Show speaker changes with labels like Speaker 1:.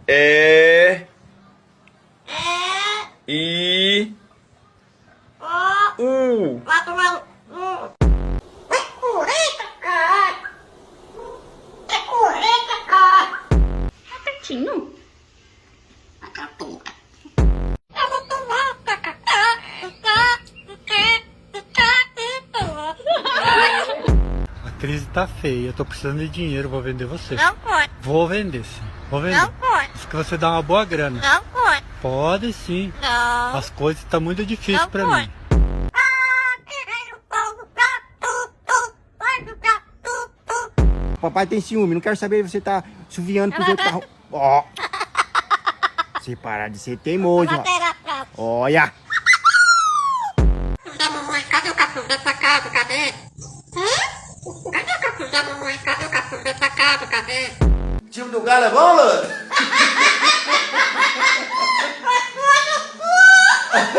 Speaker 1: E I U.
Speaker 2: Certinho.
Speaker 3: A crise tá feia, eu tô precisando de dinheiro, vou vender você.
Speaker 4: Não pode.
Speaker 3: Vou vender sim, vou vender.
Speaker 4: Não pode.
Speaker 3: Diz que você dá uma boa grana.
Speaker 4: Não pode.
Speaker 3: Pode sim.
Speaker 4: Não.
Speaker 3: As coisas tá muito difíceis
Speaker 4: Não
Speaker 3: pra
Speaker 4: pode.
Speaker 3: mim.
Speaker 5: Papai tem ciúme, não quero saber você tá suviando pros outros carros. Ó. Você parar de ser teimoso, ó. Olha.
Speaker 4: Da mamãe, cadê o café sacado? Cadê? Cadê o café da mamãe? Cadê o café sacado? Cadê?
Speaker 1: O time do Galo é bom, Lana?
Speaker 4: Vai,